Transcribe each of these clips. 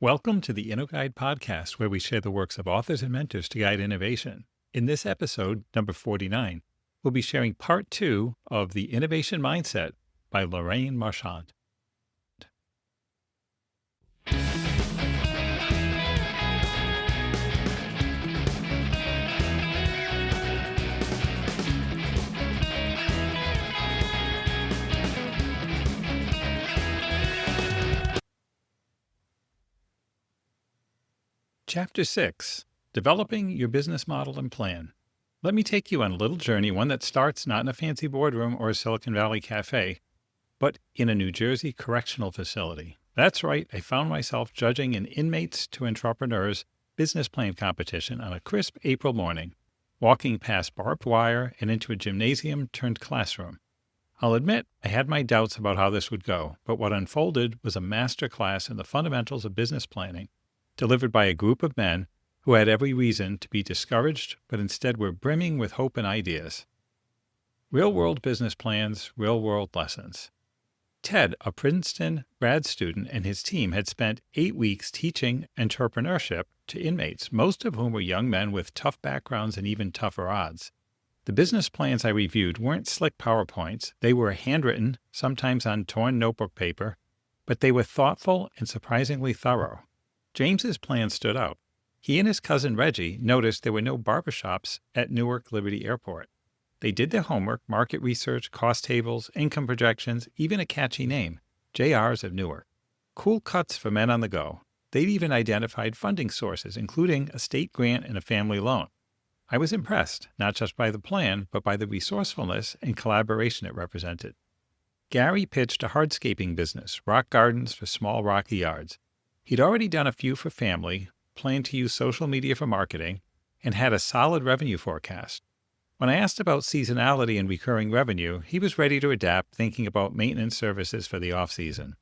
Welcome to the InnoGuide Podcast, where we share the works of authors and mentors to guide innovation. In this episode, number 49, we'll be sharing part 2 of The Innovation Mindset by Lorraine Marchand. Chapter 6, Developing Your Business Model and Plan. Let me take you on a little journey, one that starts not in a fancy boardroom or a Silicon Valley cafe, but in a New Jersey correctional facility. That's right, I found myself judging an inmates to entrepreneurs business plan competition on a crisp April morning, walking past barbed wire and into a gymnasium turned classroom. I'll admit I had my doubts about how this would go, but what unfolded was a master class in the fundamentals of business planning, delivered by a group of men who had every reason to be discouraged, but instead were brimming with hope and ideas. Real-world business plans, real-world lessons. Ted, a Princeton grad student, and his team had spent 8 weeks teaching entrepreneurship to inmates, most of whom were young men with tough backgrounds and even tougher odds. The business plans I reviewed weren't slick PowerPoints. They were handwritten, sometimes on torn notebook paper, but they were thoughtful and surprisingly thorough. James's plan stood out. He and his cousin Reggie noticed there were no barbershops at Newark Liberty Airport. They did their homework, market research, cost tables, income projections, even a catchy name, JRs of Newark. Cool cuts for men on the go. They'd even identified funding sources, including a state grant and a family loan. I was impressed, not just by the plan, but by the resourcefulness and collaboration it represented. Gary pitched a hardscaping business, rock gardens for small rocky yards. He'd already done a few for family, planned to use social media for marketing, and had a solid revenue forecast. When I asked about seasonality and recurring revenue, he was ready to adapt, thinking about maintenance services for the off-season.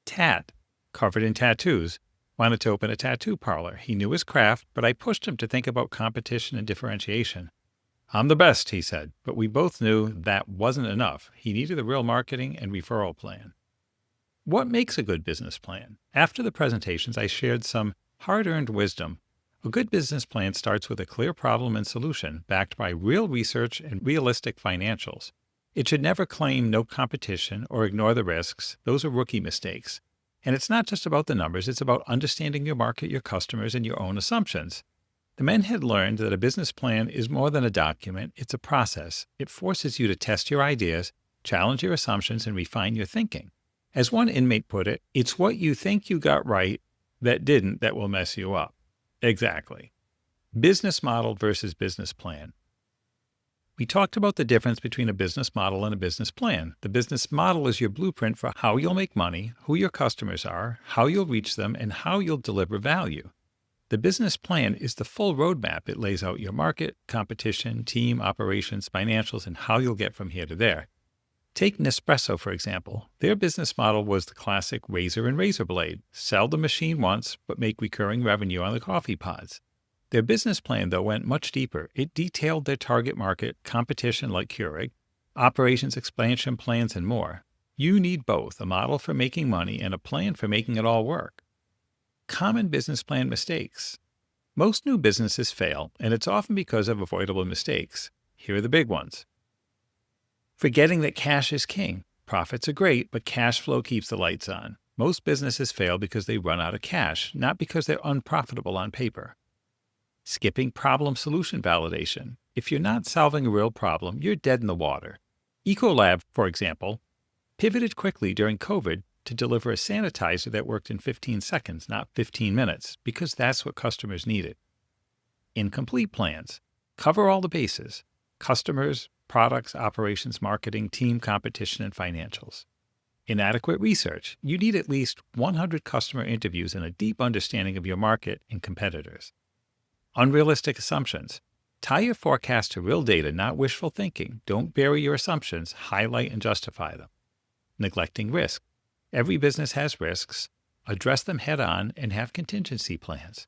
Tat, covered in tattoos, wanted to open a tattoo parlor. He knew his craft, but I pushed him to think about competition and differentiation. I'm the best, he said, but we both knew that wasn't enough. He needed a real marketing and referral plan. What makes a good business plan? After the presentations, I shared some hard-earned wisdom. A good business plan starts with a clear problem and solution, backed by real research and realistic financials. It should never claim no competition or ignore the risks. Those are rookie mistakes. And it's not just about the numbers, it's about understanding your market, your customers, and your own assumptions. The men had learned that a business plan is more than a document, it's a process. It forces you to test your ideas, challenge your assumptions, and refine your thinking. As one inmate put it, it's what you think you got right that didn't that will mess you up. Exactly. Business model versus business plan. We talked about the difference between a business model and a business plan. The business model is your blueprint for how you'll make money, who your customers are, how you'll reach them, and how you'll deliver value. The business plan is the full roadmap. It lays out your market, competition, team, operations, financials, and how you'll get from here to there. Take Nespresso, for example. Their business model was the classic razor and razor blade. Sell the machine once, but make recurring revenue on the coffee pods. Their business plan, though, went much deeper. It detailed their target market, competition like Keurig, operations expansion plans, and more. You need both, a model for making money and a plan for making it all work. Common business plan mistakes. Most new businesses fail, and it's often because of avoidable mistakes. Here are the big ones. Forgetting that cash is king. Profits are great, but cash flow keeps the lights on. Most businesses fail because they run out of cash, not because they're unprofitable on paper. Skipping problem-solution validation. If you're not solving a real problem, you're dead in the water. Ecolab, for example, pivoted quickly during COVID to deliver a sanitizer that worked in 15 seconds, not 15 minutes, because that's what customers needed. Incomplete plans. Cover all the bases. Customers, products, operations, marketing, team, competition, and financials. Inadequate research. You need at least 100 customer interviews and a deep understanding of your market and competitors. Unrealistic assumptions. Tie your forecast to real data, not wishful thinking. Don't bury your assumptions, highlight and justify them. Neglecting risk. Every business has risks. Address them head on and have contingency plans.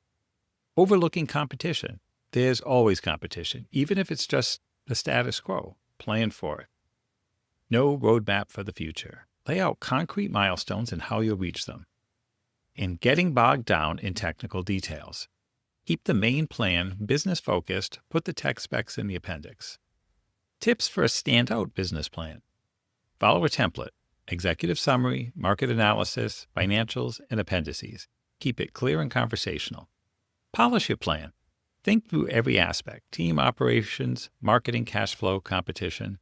Overlooking competition. There's always competition, even if it's just the status quo. Plan for it. No roadmap for the future. Lay out concrete milestones and how you'll reach them. and getting bogged down in technical details. Keep the main plan business-focused, put the tech specs in the appendix. Tips for a standout business plan. Follow a template: executive summary, market analysis, financials, and appendices. Keep it clear and conversational. Polish your plan. Think through every aspect: team operations, marketing, cash flow, competition.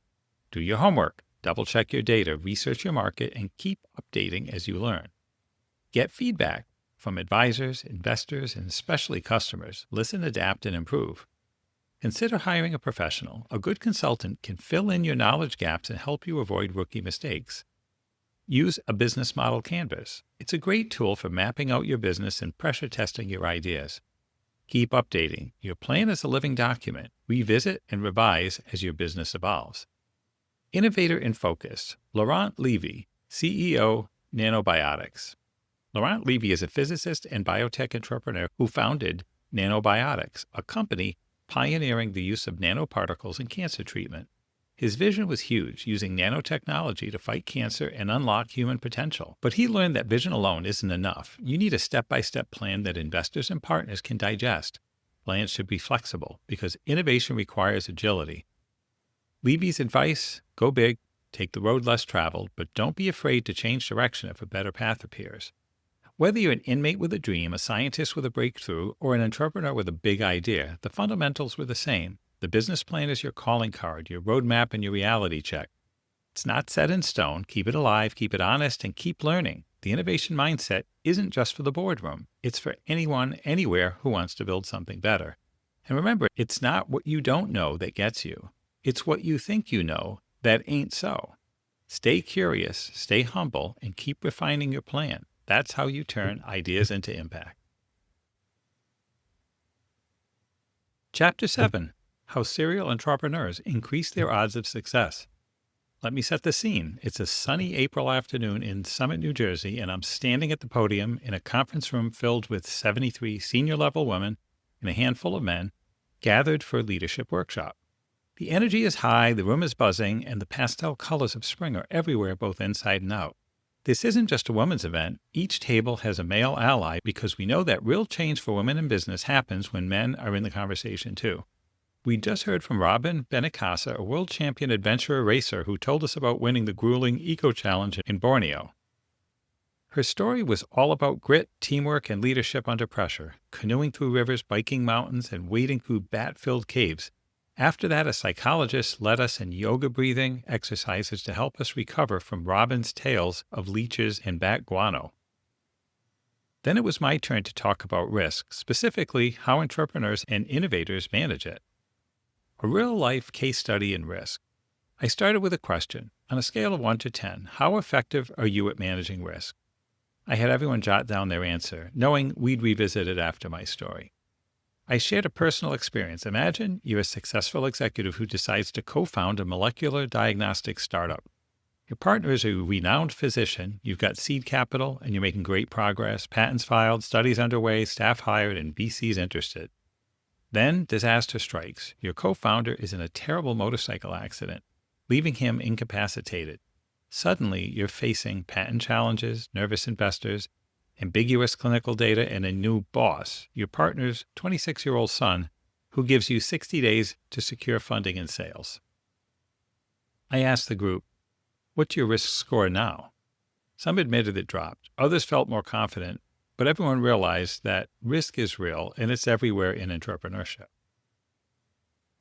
Do your homework. Double-check your data, research your market, and keep updating as you learn. Get feedback from advisors, investors, and especially customers. Listen, adapt, and improve. Consider hiring a professional. A good consultant can fill in your knowledge gaps and help you avoid rookie mistakes. Use a business model canvas. It's a great tool for mapping out your business and pressure testing your ideas. Keep updating. Your plan is a living document. Revisit and revise as your business evolves. Innovator in focus. Laurent Levy, CEO, Nanobiotics. Laurent Levy is a physicist and biotech entrepreneur who founded Nanobiotics, a company pioneering the use of nanoparticles in cancer treatment. His vision was huge, using nanotechnology to fight cancer and unlock human potential. But he learned that vision alone isn't enough. You need a step-by-step plan that investors and partners can digest. Plans should be flexible because innovation requires agility. Levy's advice: go big, take the road less traveled, but don't be afraid to change direction if a better path appears. Whether you're an inmate with a dream, a scientist with a breakthrough, or an entrepreneur with a big idea, the fundamentals were the same. The business plan is your calling card, your roadmap, and your reality check. It's not set in stone. Keep it alive, keep it honest, and keep learning. The innovation mindset isn't just for the boardroom. It's for anyone, anywhere who wants to build something better. And remember, it's not what you don't know that gets you. It's what you think you know that ain't so. Stay curious, stay humble, and keep refining your plan. That's how you turn ideas into impact. Chapter 7. How Serial Entrepreneurs Increase Their Odds of Success. Let me set the scene. It's a sunny April afternoon in Summit, New Jersey, and I'm standing at the podium in a conference room filled with 73 senior-level women and a handful of men gathered for a leadership workshop. The energy is high, the room is buzzing, and the pastel colors of spring are everywhere, both inside and out. This isn't just a women's event. Each table has a male ally because we know that real change for women in business happens when men are in the conversation too. We just heard from Robin Benicasa, a world champion adventurer racer who told us about winning the grueling Eco Challenge in Borneo. Her story was all about grit, teamwork, and leadership under pressure, canoeing through rivers, biking mountains, and wading through bat-filled caves. After that, a psychologist led us in yoga breathing exercises to help us recover from Robin's tales of leeches and bat guano. Then it was my turn to talk about risk, specifically how entrepreneurs and innovators manage it. A real-life case study in risk. I started with a question. On a scale of 1 to 10, how effective are you at managing risk? I had everyone jot down their answer, knowing we'd revisit it after my story. I shared a personal experience. Imagine you're a successful executive who decides to co-found a molecular diagnostic startup. Your partner is a renowned physician, you've got seed capital, and you're making great progress, patents filed, studies underway, staff hired, and VCs interested. Then disaster strikes. Your co-founder is in a terrible motorcycle accident, leaving him incapacitated. Suddenly, you're facing patent challenges, nervous investors, ambiguous clinical data, and a new boss, your partner's 26-year-old son, who gives you 60 days to secure funding and sales. I asked the group, what's your risk score now? Some admitted it dropped. Others felt more confident, but everyone realized that risk is real and it's everywhere in entrepreneurship.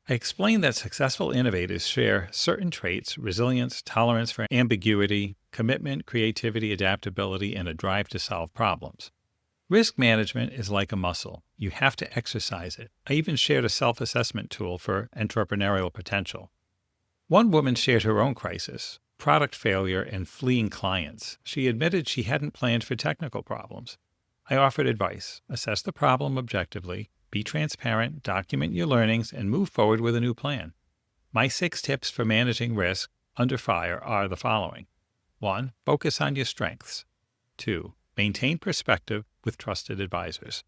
I explained that successful innovators share certain traits: resilience, tolerance for ambiguity, commitment, creativity, adaptability, and a drive to solve problems. Risk management is like a muscle. You have to exercise it. I even shared a self-assessment tool for entrepreneurial potential. One woman shared her own crisis: product failure and fleeing clients. She admitted she hadn't planned for technical problems. I offered advice: assess the problem objectively, be transparent, document your learnings, and move forward with a new plan. My 6 tips for managing risk under fire are the following. 1. Focus on your strengths. 2. Maintain perspective with trusted advisors.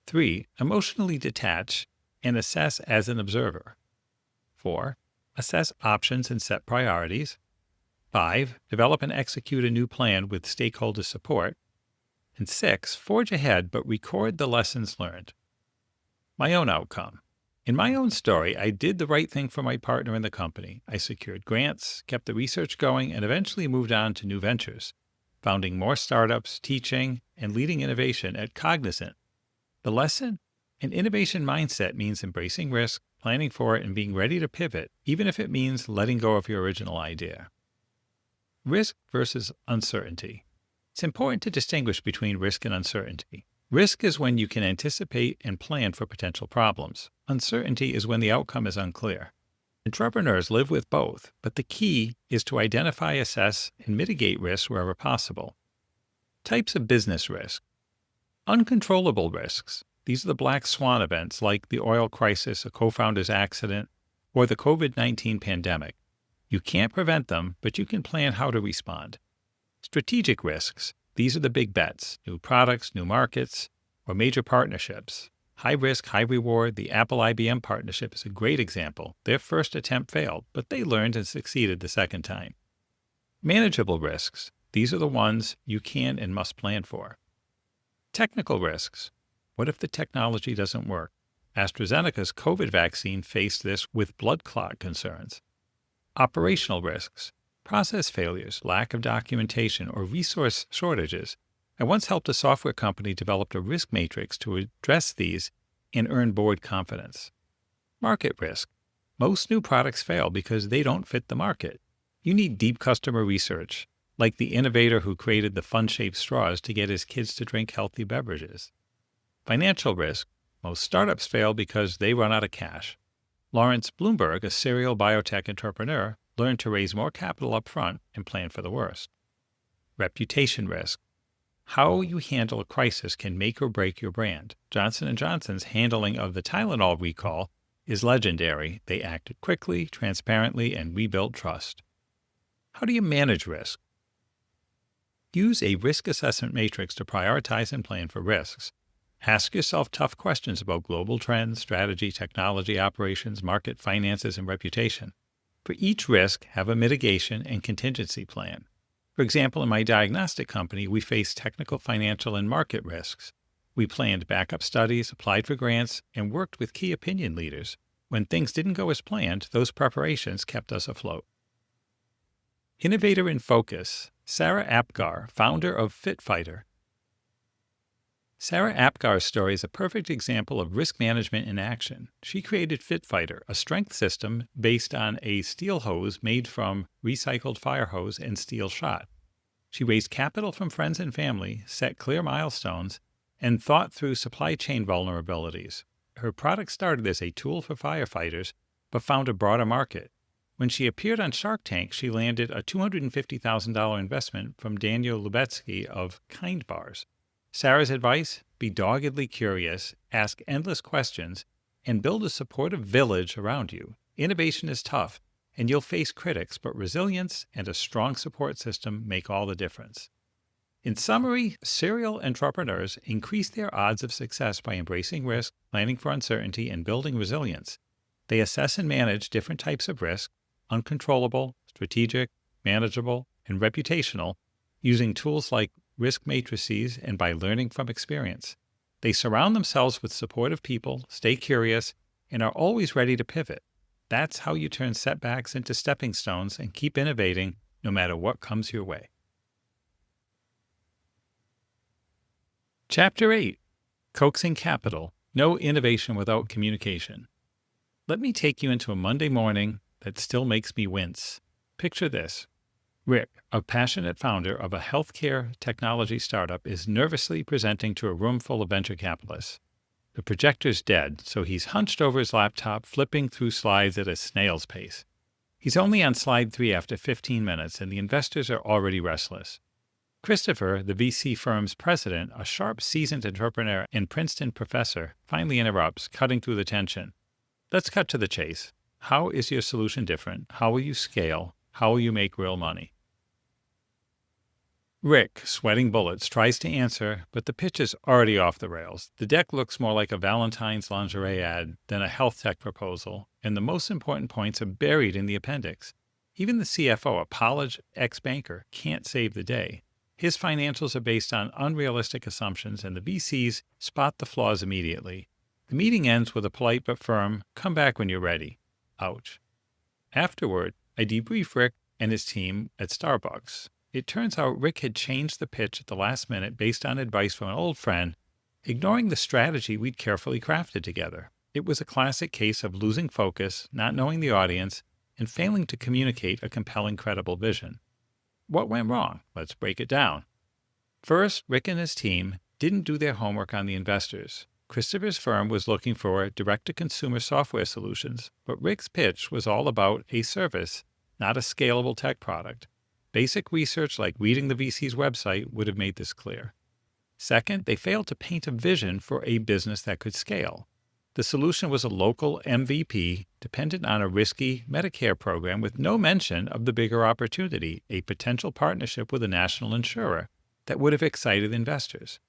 3. Emotionally detach and assess as an observer. 4. Assess options and set priorities. 5. Develop and execute a new plan with stakeholder support. And 6, forge ahead but record the lessons learned. My own outcome. In my own story, I did the right thing for my partner in the company. I secured grants, kept the research going, and eventually moved on to new ventures, founding more startups, teaching, and leading innovation at Cognizant. The lesson? An innovation mindset means embracing risk, planning for it, and being ready to pivot, even if it means letting go of your original idea. Risk versus uncertainty. It's important to distinguish between risk and uncertainty. Risk is when you can anticipate and plan for potential problems. Uncertainty is when the outcome is unclear. Entrepreneurs live with both, but the key is to identify, assess, and mitigate risks wherever possible. Types of business risk. Uncontrollable risks. These are the black swan events like the oil crisis, a co-founder's accident, or the COVID-19 pandemic. You can't prevent them, but you can plan how to respond. Strategic risks. These are the big bets, new products, new markets, or major partnerships. High risk, high reward. The Apple-IBM partnership is a great example. Their first attempt failed, but they learned and succeeded the second time. Manageable risks. These are the ones you can and must plan for. Technical risks. What if the technology doesn't work? AstraZeneca's COVID vaccine faced this with blood clot concerns. Operational risks. Process failures, lack of documentation, or resource shortages. I once helped a software company develop a risk matrix to address these and earn board confidence. Market risk. Most new products fail because they don't fit the market. You need deep customer research, like the innovator who created the fun-shaped straws to get his kids to drink healthy beverages. Financial risk. Most startups fail because they run out of cash. Lawrence Bloomberg, a serial biotech entrepreneur, learn to raise more capital up front and plan for the worst. Reputation risk. How you handle a crisis can make or break your brand. Johnson & Johnson's handling of the Tylenol recall is legendary. They acted quickly, transparently, and rebuilt trust. How do you manage risk? Use a risk assessment matrix to prioritize and plan for risks. Ask yourself tough questions about global trends, strategy, technology, operations, market, finances, and reputation. For each risk, have a mitigation and contingency plan. For example, in my diagnostic company, we faced technical, financial, and market risks. We planned backup studies, applied for grants, and worked with key opinion leaders. When things didn't go as planned, those preparations kept us afloat. Innovator in focus. Sarah Apgar, founder of FitFighter. Sarah Apgar's story is a perfect example of risk management in action. She created FitFighter, a strength system based on a steel hose made from recycled fire hose and steel shot. She raised capital from friends and family, set clear milestones, and thought through supply chain vulnerabilities. Her product started as a tool for firefighters, but found a broader market. When she appeared on Shark Tank, she landed a $250,000 investment from Daniel Lubetzky of Kind Bars. Sarah's advice? Be doggedly curious, ask endless questions, and build a supportive village around you. Innovation is tough, and you'll face critics, but resilience and a strong support system make all the difference. In summary, serial entrepreneurs increase their odds of success by embracing risk, planning for uncertainty, and building resilience. They assess and manage different types of risk, uncontrollable, strategic, manageable, and reputational, using tools like risk matrices and by learning from experience. They surround themselves with supportive people, stay curious, and are always ready to pivot. That's how you turn setbacks into stepping stones and keep innovating no matter what comes your way. Chapter 8. Coaxing Capital. No innovation without communication. Let me take you into a Monday morning that still makes me wince. Picture this. Rick, a passionate founder of a healthcare technology startup, is nervously presenting to a room full of venture capitalists. The projector's dead, so he's hunched over his laptop, flipping through slides at a snail's pace. He's only on slide 3 after 15 minutes, and the investors are already restless. Christopher, the VC firm's president, a sharp, seasoned entrepreneur and Princeton professor, finally interrupts, cutting through the tension. Let's cut to the chase. How is your solution different? How will you scale? How will you make real money? Rick, sweating bullets, tries to answer, but the pitch is already off the rails. The deck looks more like a Valentine's lingerie ad than a health tech proposal, and the most important points are buried in the appendix. Even the CFO, a polished ex-banker, can't save the day. His financials are based on unrealistic assumptions, and the VCs spot the flaws immediately. The meeting ends with a polite but firm, "Come back when you're ready." Ouch. Afterward, I debrief Rick and his team at Starbucks. It turns out Rick had changed the pitch at the last minute based on advice from an old friend, ignoring the strategy we'd carefully crafted together. It was a classic case of losing focus, not knowing the audience, and failing to communicate a compelling, credible vision. What went wrong? Let's break it down. First, Rick and his team didn't do their homework on the investors. Christopher's firm was looking for direct-to-consumer software solutions, but Rick's pitch was all about a service, not a scalable tech product. Basic research like reading the VC's website would have made this clear. Second, they failed to paint a vision for a business that could scale. The solution was a local MVP dependent on a risky Medicare program with no mention of the bigger opportunity, a potential partnership with a national insurer that would have excited investors.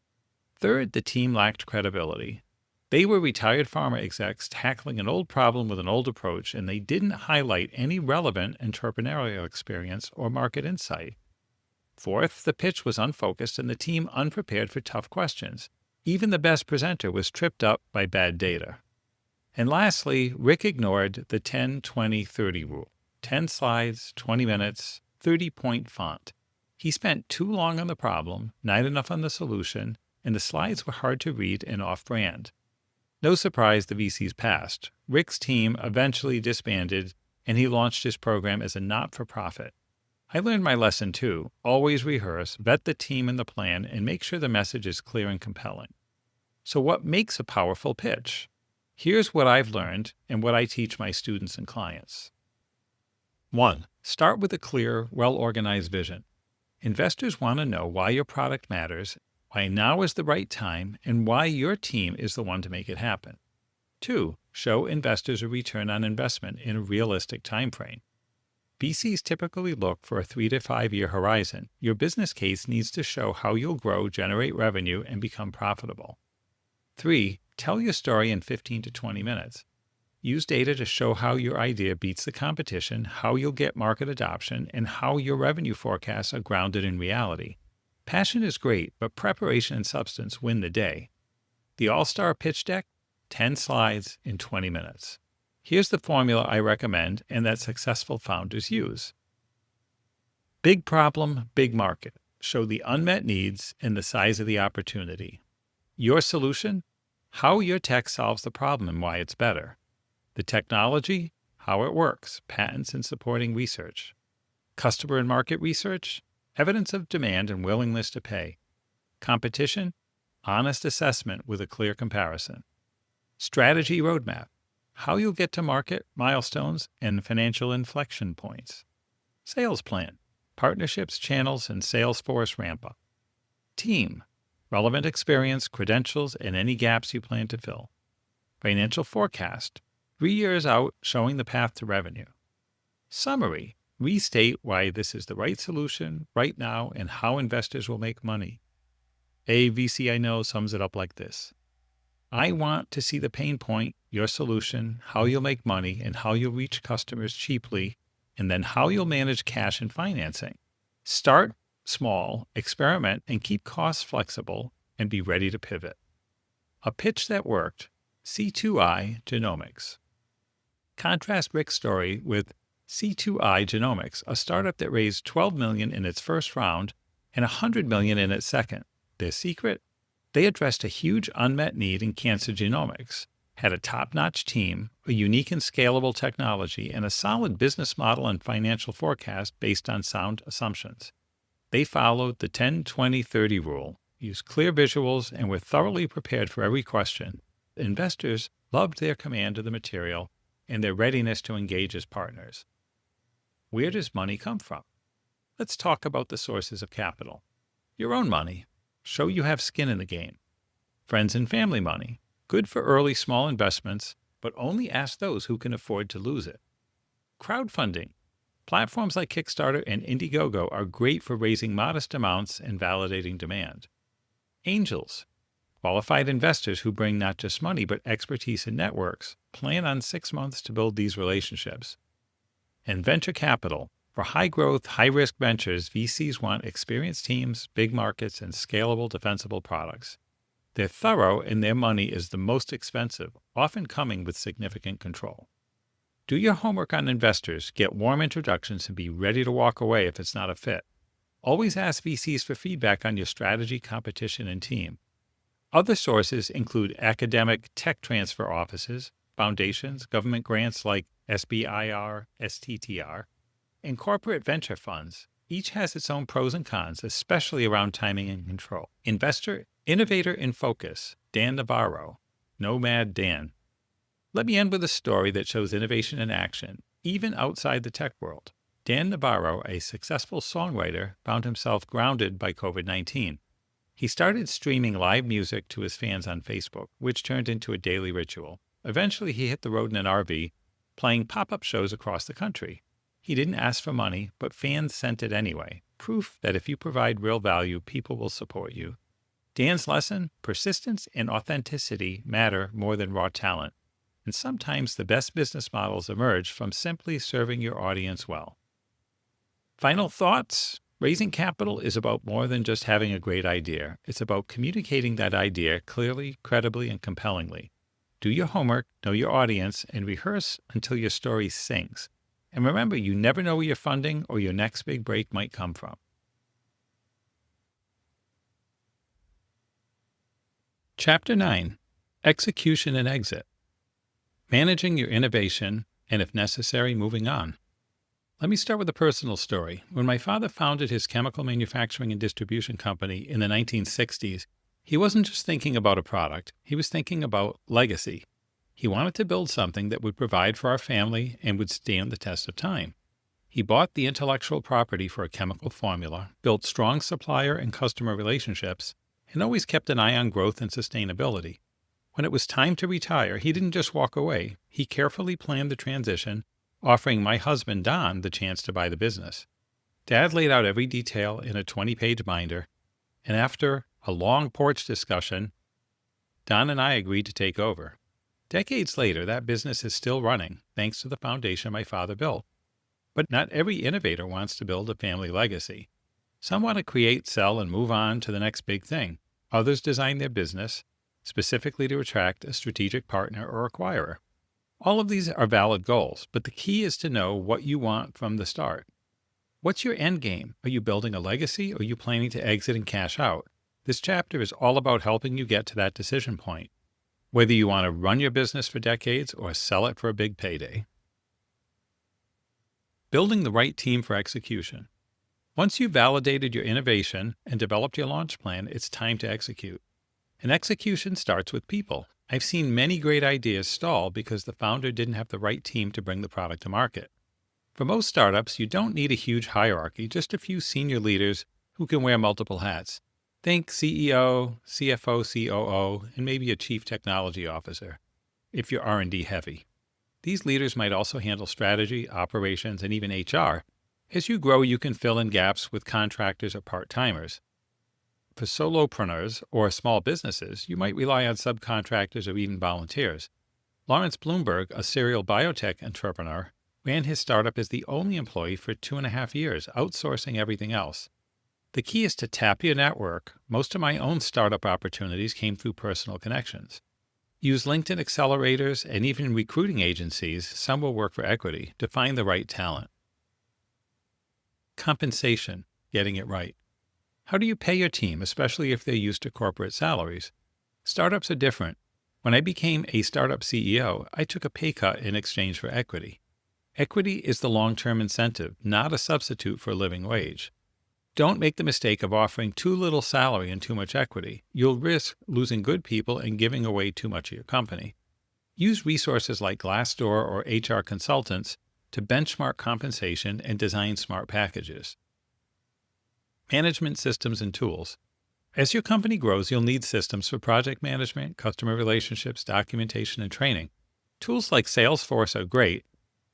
Third, the team lacked credibility. They were retired pharma execs tackling an old problem with an old approach, and they didn't highlight any relevant entrepreneurial experience or market insight. Fourth, the pitch was unfocused and the team unprepared for tough questions. Even the best presenter was tripped up by bad data. And lastly, Rick ignored the 10-20-30 rule. 10 slides, 20 minutes, 30-point font. He spent too long on the problem, not enough on the solution, and the slides were hard to read and off-brand. No surprise the VCs passed. Rick's team eventually disbanded, and he launched his program as a not-for-profit. I learned my lesson too. Always rehearse, vet the team and the plan, and make sure the message is clear and compelling. So what makes a powerful pitch? Here's what I've learned and what I teach my students and clients. 1. Start with a clear, well-organized vision. Investors want to know why your product matters, why now is the right time, and why your team is the one to make it happen. 2. Show investors a return on investment in a realistic time frame. VCs typically look for a 3 to 5 year horizon. Your business case needs to show how you'll grow, generate revenue, and become profitable. 3. Tell your story in 15 to 20 minutes. Use data to show how your idea beats the competition, how you'll get market adoption, and how your revenue forecasts are grounded in reality. Passion is great, but preparation and substance win the day. The all-star pitch deck, 10 slides in 20 minutes. Here's the formula I recommend and that successful founders use. Big problem, big market. Show the unmet needs and the size of the opportunity. Your solution? How your tech solves the problem and why it's better. The technology? How it works, patents and supporting research. Customer and market research? Evidence of demand and willingness to pay. Competition? Honest assessment with a clear comparison. Strategy roadmap. How you'll get to market, milestones, and financial inflection points. Sales plan. Partnerships, channels, and sales force ramp-up. Team. Relevant experience, credentials, and any gaps you plan to fill. Financial forecast. 3 years out, showing the path to revenue. Summary. Restate why this is the right solution right now and how investors will make money. A VC I know sums it up like this. I want to see the pain point, your solution, how you'll make money, and how you'll reach customers cheaply, and then how you'll manage cash and financing. Start small, experiment, and keep costs flexible, and be ready to pivot. A pitch that worked. C2I Genomics. Contrast Rick's story with C2I Genomics, a startup that raised $12 million in its first round and $100 million in its second. Their secret? They addressed a huge unmet need in cancer genomics, had a top-notch team, a unique and scalable technology, and a solid business model and financial forecast based on sound assumptions. They followed the 10-20-30 rule, used clear visuals, and were thoroughly prepared for every question. Investors loved their command of the material and their readiness to engage as partners. Where does money come from? Let's talk about the sources of capital. Your own money. Show you have skin in the game. Friends and family money. Good for early small investments, but only ask those who can afford to lose it. Crowdfunding. Platforms like Kickstarter and Indiegogo are great for raising modest amounts and validating demand. Angels. Qualified investors who bring not just money but expertise and networks. Plan on 6 months to build these relationships. And venture capital. For high-growth, high-risk ventures, VCs want experienced teams, big markets, and scalable, defensible products. They're thorough, and their money is the most expensive, often coming with significant control. Do your homework on investors, get warm introductions, and be ready to walk away if it's not a fit. Always ask VCs for feedback on your strategy, competition, and team. Other sources include academic tech transfer offices, foundations, government grants like SBIR, STTR, and corporate venture funds. Each has its own pros and cons, especially around timing and control. Innovator in Focus, Dan Navarro, Nomad Dan. Let me end with a story that shows innovation in action, even outside the tech world. Dan Navarro, a successful songwriter, found himself grounded by COVID-19. He started streaming live music to his fans on Facebook, which turned into a daily ritual. Eventually, he hit the road in an RV, playing pop-up shows across the country. He didn't ask for money, but fans sent it anyway. Proof that if you provide real value, people will support you. Dan's lesson: persistence and authenticity matter more than raw talent. And sometimes the best business models emerge from simply serving your audience well. Final thoughts? Raising capital is about more than just having a great idea. It's about communicating that idea clearly, credibly, and compellingly. Do your homework, know your audience, and rehearse until your story sings. And remember, you never know where your funding or your next big break might come from. Chapter 9. Execution and Exit. Managing your innovation, and if necessary, moving on. Let me start with a personal story. When my father founded his chemical manufacturing and distribution company in the 1960s, he wasn't just thinking about a product, he was thinking about legacy. He wanted to build something that would provide for our family and would stand the test of time. He bought the intellectual property for a chemical formula, built strong supplier and customer relationships, and always kept an eye on growth and sustainability. When it was time to retire, he didn't just walk away. He carefully planned the transition, offering my husband, Don, the chance to buy the business. Dad laid out every detail in a 20-page binder, and after a long porch discussion, Don and I agreed to take over. Decades later, that business is still running, thanks to the foundation my father built. But not every innovator wants to build a family legacy. Some want to create, sell, and move on to the next big thing. Others design their business specifically to attract a strategic partner or acquirer. All of these are valid goals, but the key is to know what you want from the start. What's your end game? Are you building a legacy, or are you planning to exit and cash out? This chapter is all about helping you get to that decision point, whether you want to run your business for decades or sell it for a big payday. Building the right team for execution. Once you've validated your innovation and developed your launch plan, it's time to execute. And execution starts with people. I've seen many great ideas stall because the founder didn't have the right team to bring the product to market. For most startups, you don't need a huge hierarchy, just a few senior leaders who can wear multiple hats. Think CEO, CFO, COO, and maybe a chief technology officer, if you're R&D heavy. These leaders might also handle strategy, operations, and even HR. As you grow, you can fill in gaps with contractors or part-timers. For solopreneurs or small businesses, you might rely on subcontractors or even volunteers. Lawrence Bloomberg, a serial biotech entrepreneur, ran his startup as the only employee for 2.5 years, outsourcing everything else. The key is to tap your network. Most of my own startup opportunities came through personal connections. Use LinkedIn accelerators and even recruiting agencies, some will work for equity, to find the right talent. Compensation, getting it right. How do you pay your team, especially if they're used to corporate salaries? Startups are different. When I became a startup CEO, I took a pay cut in exchange for equity. Equity is the long-term incentive, not a substitute for a living wage. Don't make the mistake of offering too little salary and too much equity. You'll risk losing good people and giving away too much of your company. Use resources like Glassdoor or HR consultants to benchmark compensation and design smart packages. Management systems and tools. As your company grows, you'll need systems for project management, customer relationships, documentation, and training. Tools like Salesforce are great,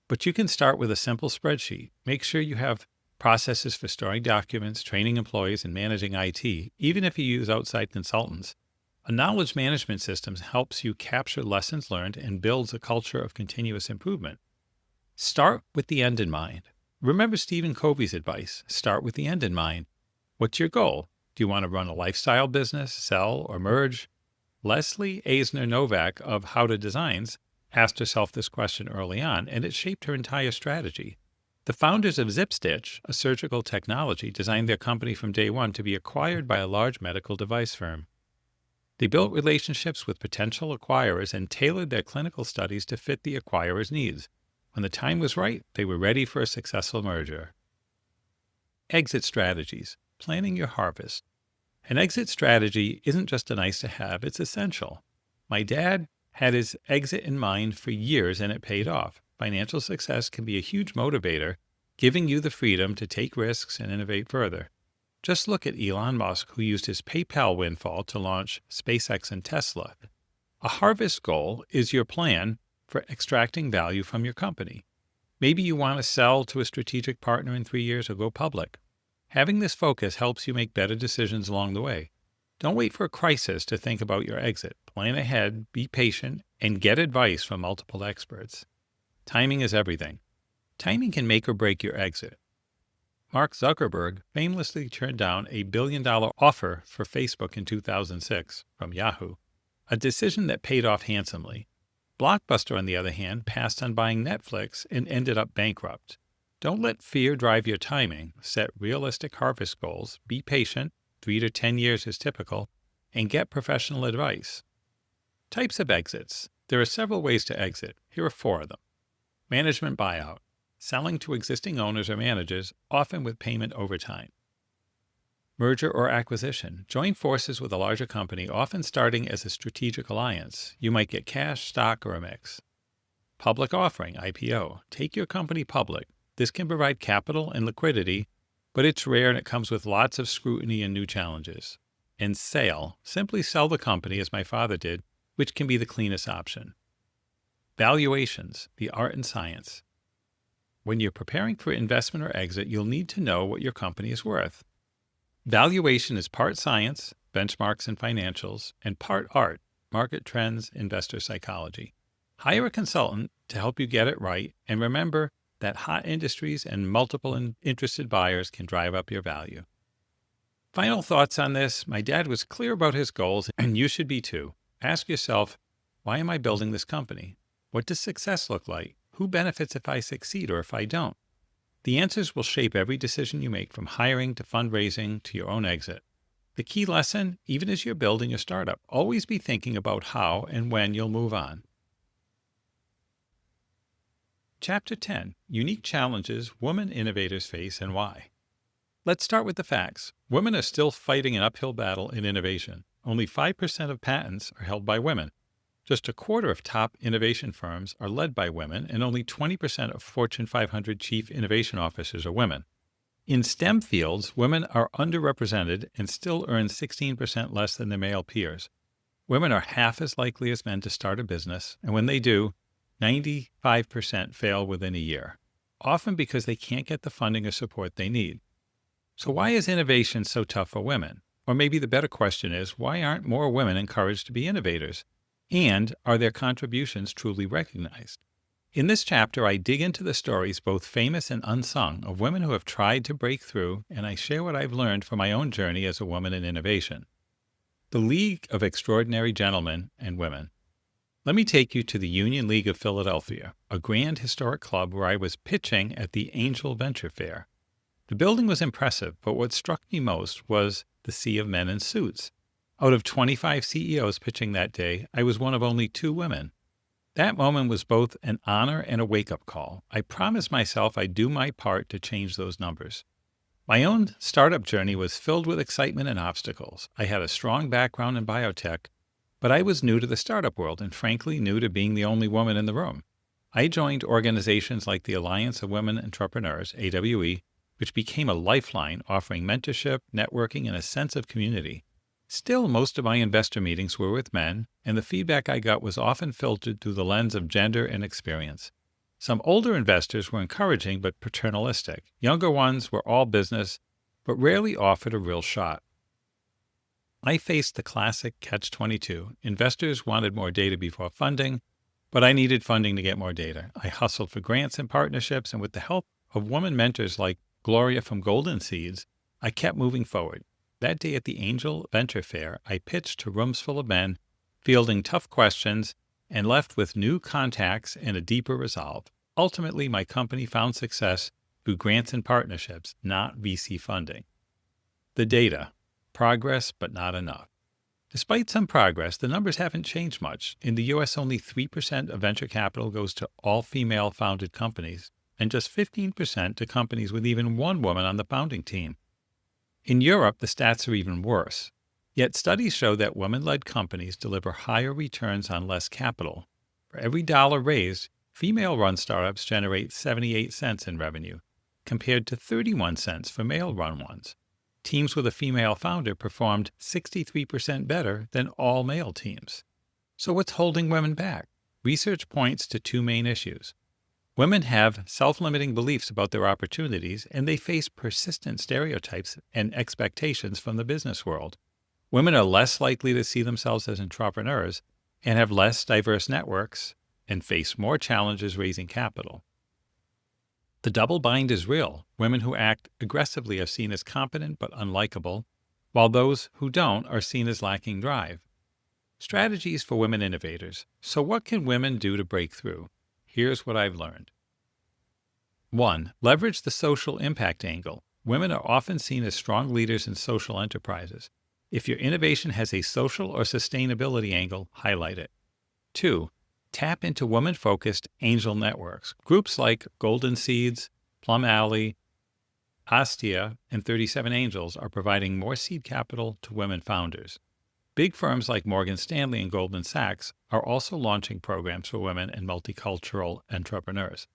but you can start with a simple spreadsheet. Make sure you have processes for storing documents, training employees, and managing IT, even if you use outside consultants. A knowledge management system helps you capture lessons learned and builds a culture of continuous improvement. Start with the end in mind. Remember Stephen Covey's advice, start with the end in mind. What's your goal? Do you want to run a lifestyle business, sell, or merge? Leslie Eisner Novak of How to Designs asked herself this question early on, and it shaped her entire strategy. The founders of ZipStitch, a surgical technology, designed their company from day one to be acquired by a large medical device firm. They built relationships with potential acquirers and tailored their clinical studies to fit the acquirer's needs. When the time was right, they were ready for a successful merger. Exit strategies. Planning your harvest. An exit strategy isn't just a nice to have, it's essential. My dad had his exit in mind for years and it paid off. Financial success can be a huge motivator, giving you the freedom to take risks and innovate further. Just look at Elon Musk, who used his PayPal windfall to launch SpaceX and Tesla. A harvest goal is your plan for extracting value from your company. Maybe you want to sell to a strategic partner in 3 years or go public. Having this focus helps you make better decisions along the way. Don't wait for a crisis to think about your exit. Plan ahead, be patient, and get advice from multiple experts. Timing is everything. Timing can make or break your exit. Mark Zuckerberg famously turned down a $1 billion offer for Facebook in 2006 from Yahoo, a decision that paid off handsomely. Blockbuster, on the other hand, passed on buying Netflix and ended up bankrupt. Don't let fear drive your timing. Set realistic harvest goals, be patient, 3 to 10 years is typical, and get professional advice. Types of exits. There are several ways to exit. Here are 4 of them. Management buyout. Selling to existing owners or managers, often with payment over time. Merger or acquisition. Join forces with a larger company, often starting as a strategic alliance. You might get cash, stock, or a mix. Public offering, IPO. Take your company public. This can provide capital and liquidity, but it's rare and it comes with lots of scrutiny and new challenges. And sale. Simply sell the company, as my father did, which can be the cleanest option. Valuations, the art and science. When you're preparing for investment or exit, you'll need to know what your company is worth. Valuation is part science, benchmarks and financials, and part art, market trends, investor psychology. Hire a consultant to help you get it right, and remember that hot industries and multiple interested buyers can drive up your value. Final thoughts on this. My dad was clear about his goals, and you should be too. Ask yourself, why am I building this company? What does success look like? Who benefits if I succeed or if I don't? The answers will shape every decision you make, from hiring to fundraising to your own exit. The key lesson, even as you're building your startup, always be thinking about how and when you'll move on. Chapter 10. Unique Challenges Women Innovators Face and Why. Let's start with the facts. Women are still fighting an uphill battle in innovation. Only 5% of patents are held by women. Just a quarter of top innovation firms are led by women, and only 20% of Fortune 500 chief innovation officers are women. In STEM fields, women are underrepresented and still earn 16% less than their male peers. Women are half as likely as men to start a business, and when they do, 95% fail within a year, often because they can't get the funding or support they need. So why is innovation so tough for women? Or maybe the better question is, why aren't more women encouraged to be innovators? And are their contributions truly recognized? In this chapter, I dig into the stories, both famous and unsung, of women who have tried to break through, and I share what I've learned from my own journey as a woman in innovation. The League of Extraordinary Gentlemen and Women. Let me take you to the Union League of Philadelphia, a grand historic club where I was pitching at the Angel Venture Fair. The building was impressive, but what struck me most was the sea of men in suits. Out of 25 CEOs pitching that day, I was one of only 2 women. That moment was both an honor and a wake-up call. I promised myself I'd do my part to change those numbers. My own startup journey was filled with excitement and obstacles. I had a strong background in biotech, but I was new to the startup world and frankly new to being the only woman in the room. I joined organizations like the Alliance of Women Entrepreneurs, AWE, which became a lifeline offering mentorship, networking, and a sense of community. Still, most of my investor meetings were with men, and the feedback I got was often filtered through the lens of gender and experience. Some older investors were encouraging but paternalistic. Younger ones were all business, but rarely offered a real shot. I faced the classic catch-22. Investors wanted more data before funding, but I needed funding to get more data. I hustled for grants and partnerships, and with the help of woman mentors like Gloria from Golden Seeds, I kept moving forward. That day at the Angel Venture Fair, I pitched to rooms full of men, fielding tough questions, and left with new contacts and a deeper resolve. Ultimately, my company found success through grants and partnerships, not VC funding. The data. Progress, but not enough. Despite some progress, the numbers haven't changed much. In the U.S., only 3% of venture capital goes to all female-founded companies, and just 15% to companies with even one woman on the founding team. In Europe, the stats are even worse. Yet studies show that women-led companies deliver higher returns on less capital. For every dollar raised, female-run startups generate 78 cents in revenue, compared to 31 cents for male-run ones. Teams with a female founder performed 63% better than all male teams. So what's holding women back? Research points to two main issues. Women have self-limiting beliefs about their opportunities, and they face persistent stereotypes and expectations from the business world. Women are less likely to see themselves as entrepreneurs and have less diverse networks and face more challenges raising capital. The double bind is real. Women who act aggressively are seen as competent but unlikable, while those who don't are seen as lacking drive. Strategies for women innovators. So what can women do to break through? Here's what I've learned. 1. Leverage the social impact angle. Women are often seen as strong leaders in social enterprises. If your innovation has a social or sustainability angle, highlight it. 2. Tap into women-focused angel networks. Groups like Golden Seeds, Plum Alley, Astia, and 37 Angels are providing more seed capital to women founders. Big firms like Morgan Stanley and Goldman Sachs are also launching programs for women and multicultural entrepreneurs.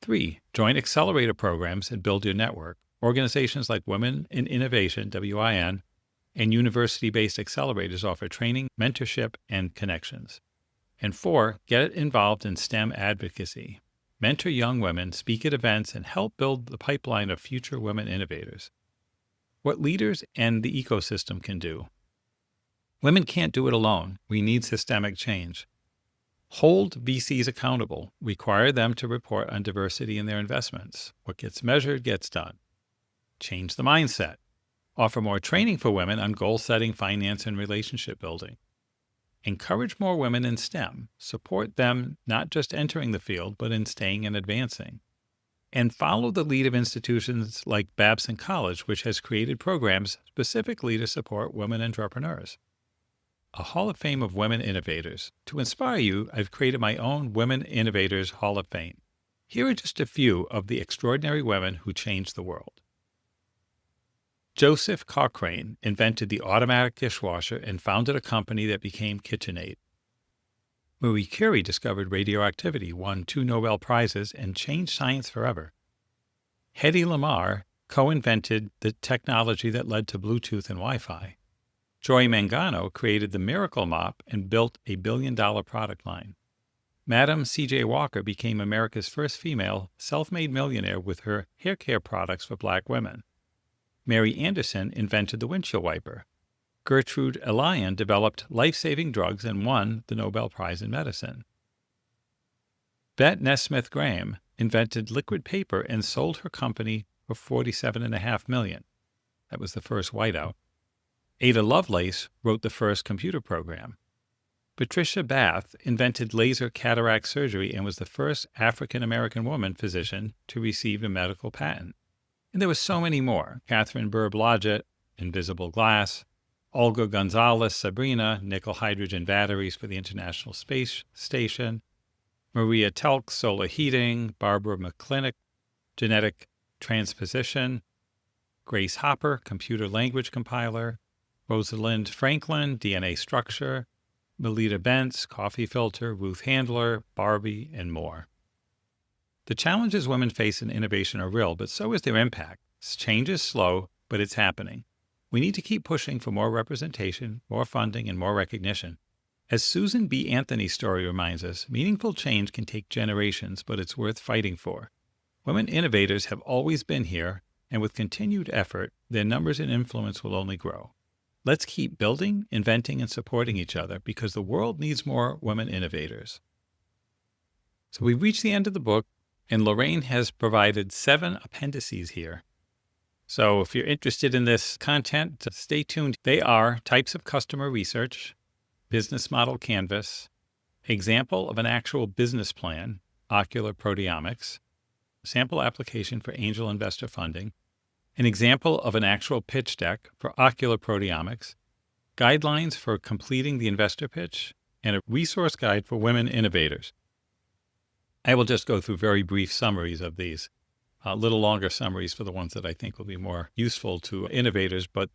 3. Join accelerator programs and build your network. Organizations like Women in Innovation, WIN, and university-based accelerators offer training, mentorship, and connections. And 4, get involved in STEM advocacy. Mentor young women, speak at events, and help build the pipeline of future women innovators. What leaders and the ecosystem can do. Women can't do it alone. We need systemic change. Hold VCs accountable. Require them to report on diversity in their investments. What gets measured gets done. Change the mindset. Offer more training for women on goal setting, finance, and relationship building. Encourage more women in STEM. Support them not just entering the field, but in staying and advancing. And follow the lead of institutions like Babson College, which has created programs specifically to support women entrepreneurs. A Hall of Fame of Women Innovators. To inspire you, I've created my own Women Innovators Hall of Fame. Here are just a few of the extraordinary women who changed the world. Joseph Cochrane invented the automatic dishwasher and founded a company that became KitchenAid. Marie Curie discovered radioactivity, won 2 Nobel Prizes, and changed science forever. Hedy Lamarr co-invented the technology that led to Bluetooth and Wi-Fi. Joy Mangano created the Miracle Mop and built a billion-dollar product line. Madam C.J. Walker became America's first female self-made millionaire with her hair care products for Black women. Mary Anderson invented the windshield wiper. Gertrude Elion developed life-saving drugs and won the Nobel Prize in Medicine. Bette Nesmith Graham invented liquid paper and sold her company for $47.5 million. That was the first whiteout. Ada Lovelace wrote the first computer program. Patricia Bath invented laser cataract surgery and was the first African-American woman physician to receive a medical patent. And there were so many more. Catherine Burr Blodgett, invisible glass. Olga Gonzalez Sabrina, nickel hydrogen batteries for the International Space Station. Maria Telk, solar heating. Barbara McClintock, genetic transposition. Grace Hopper, computer language compiler. Rosalind Franklin, DNA structure. Melita Bentz, coffee filter. Ruth Handler, Barbie, and more. The challenges women face in innovation are real, but so is their impact. Change is slow, but it's happening. We need to keep pushing for more representation, more funding, and more recognition. As Susan B. Anthony's story reminds us, meaningful change can take generations, but it's worth fighting for. Women innovators have always been here, and with continued effort, their numbers and influence will only grow. Let's keep building, inventing, and supporting each other because the world needs more women innovators. So we've reached the end of the book. And Lorraine has provided 7 appendices here. So if you're interested in this content, stay tuned. They are types of customer research, business model canvas, example of an actual business plan, ocular proteomics, sample application for angel investor funding, an example of an actual pitch deck for ocular proteomics, guidelines for completing the investor pitch, and a resource guide for women innovators. I will just go through very brief summaries of these, a little longer summaries for the ones that I think will be more useful to innovators, but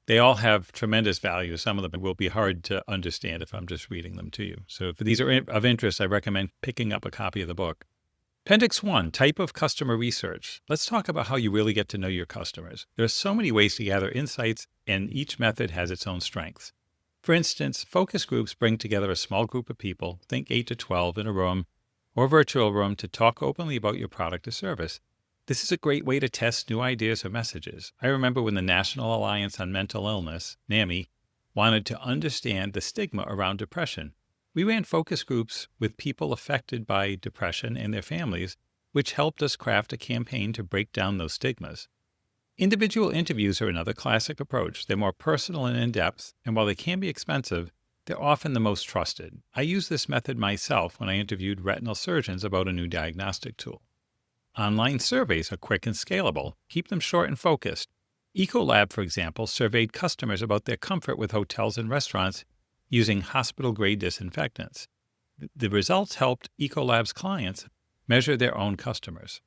they all have tremendous value. Some of them will be hard to understand if I'm just reading them to you. So if these are of interest, I recommend picking up a copy of the book. Appendix 1, Type of Customer Research. Let's talk about how you really get to know your customers. There are so many ways to gather insights, and each method has its own strengths. For instance, focus groups bring together a small group of people, think 8 to 12 in a room or virtual room, to talk openly about your product or service. This is a great way to test new ideas or messages. I remember when the National Alliance on Mental Illness, NAMI, wanted to understand the stigma around depression. We ran focus groups with people affected by depression and their families, which helped us craft a campaign to break down those stigmas. Individual interviews are another classic approach. They're more personal and in-depth, and while they can be expensive, they're often the most trusted. I used this method myself when I interviewed retinal surgeons about a new diagnostic tool. Online surveys are quick and scalable. Keep them short and focused. Ecolab, for example, surveyed customers about their comfort with hotels and restaurants using hospital-grade disinfectants. The results helped Ecolab's clients measure their own customers.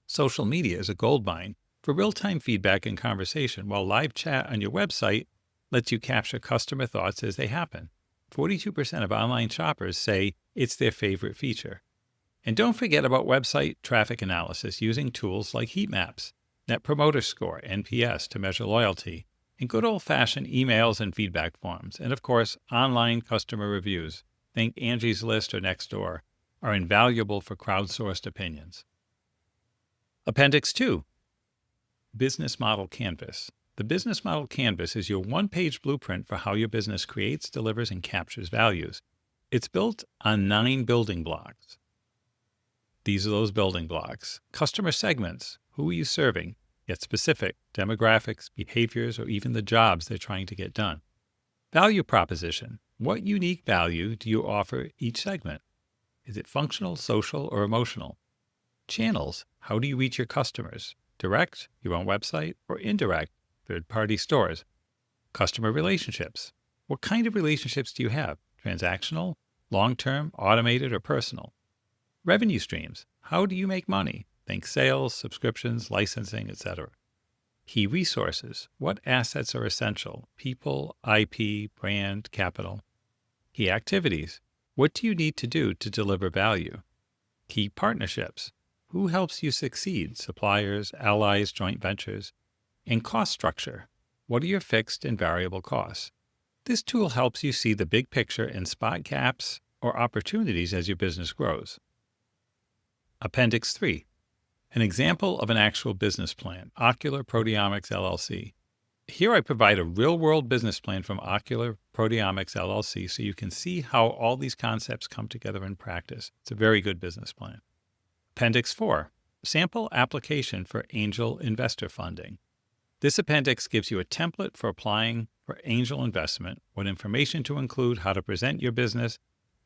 Social media is a goldmine for real-time feedback and conversation, while live chat on your website lets you capture customer thoughts as they happen. 42% of online shoppers say it's their favorite feature. And don't forget about website traffic analysis using tools like heat maps, Net Promoter Score, NPS, to measure loyalty, and good old-fashioned emails and feedback forms. And of course, online customer reviews, think Angie's List or Nextdoor, are invaluable for crowdsourced opinions. Appendix 2, Business Model Canvas. The Business Model Canvas is your one-page blueprint for how your business creates, delivers, and captures values. It's built on 9 building blocks. These are those building blocks. Customer segments. Who are you serving? Get specific. Demographics, behaviors, or even the jobs they're trying to get done. Value proposition. What unique value do you offer each segment? Is it functional, social, or emotional? Channels. How do you reach your customers? Direct, your own website, or indirect, third-party stores? Customer relationships. What kind of relationships do you have? Transactional, long-term, automated, or personal? Revenue streams. How do you make money? Think sales, subscriptions, licensing, etc. Key resources. What assets are essential? People, IP, brand, capital. Key activities. What do you need to do to deliver value? Key partnerships. Who helps you succeed? Suppliers, allies, joint ventures. And cost structure. What are your fixed and variable costs? This tool helps you see the big picture and spot gaps or opportunities as your business grows. Appendix 3, an example of an actual business plan, Ocular Proteomics LLC. Here I provide a real-world business plan from Ocular Proteomics LLC so you can see how all these concepts come together in practice. It's a very good business plan. Appendix 4, sample application for angel investor funding. This appendix gives you a template for applying for angel investment, what information to include, how to present your business,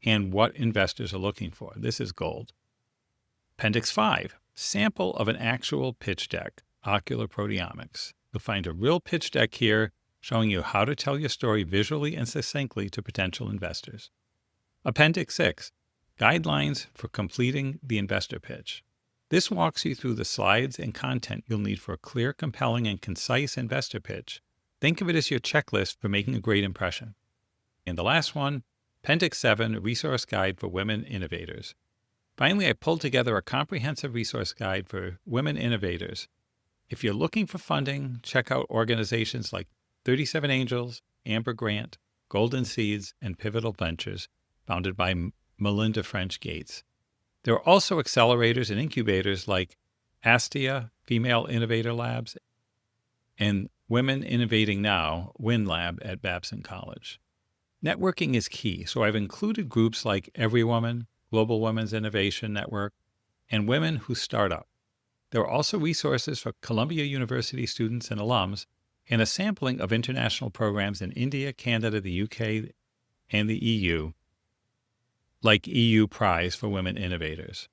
and what investors are looking for. This is gold. Appendix 5, sample of an actual pitch deck, Ocular Proteomics. You'll find a real pitch deck here showing you how to tell your story visually and succinctly to potential investors. Appendix 6, guidelines for completing the investor pitch. This walks you through the slides and content you'll need for a clear, compelling, and concise investor pitch. Think of it as your checklist for making a great impression. And the last one, Appendix 7, a resource guide for women innovators. Finally, I pulled together a comprehensive resource guide for women innovators. If you're looking for funding, check out organizations like 37 Angels, Amber Grant, Golden Seeds, and Pivotal Ventures, founded by Melinda French Gates. There are also accelerators and incubators like Astia, Female Innovator Labs, and Women Innovating Now, WinLab at Babson College. Networking is key, so I've included groups like Every Woman, Global Women's Innovation Network, and women who start up. There are also resources for Columbia University students and alums, and a sampling of international programs in India, Canada, the UK, and the EU, like EU Prize for Women Innovators.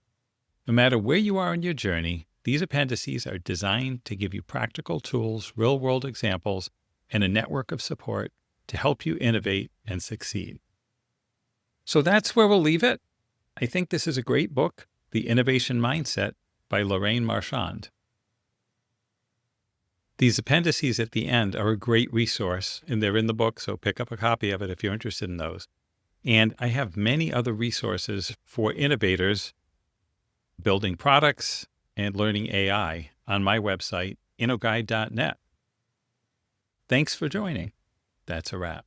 No matter where you are in your journey, these appendices are designed to give you practical tools, real-world examples, and a network of support to help you innovate and succeed. So that's where we'll leave it. I think this is a great book, The Innovation Mindset by Lorraine Marchand. These appendices at the end are a great resource, and they're in the book, so pick up a copy of it if you're interested in those. And I have many other resources for innovators building products and learning AI on my website, InnoGuide.net. Thanks for joining. That's a wrap.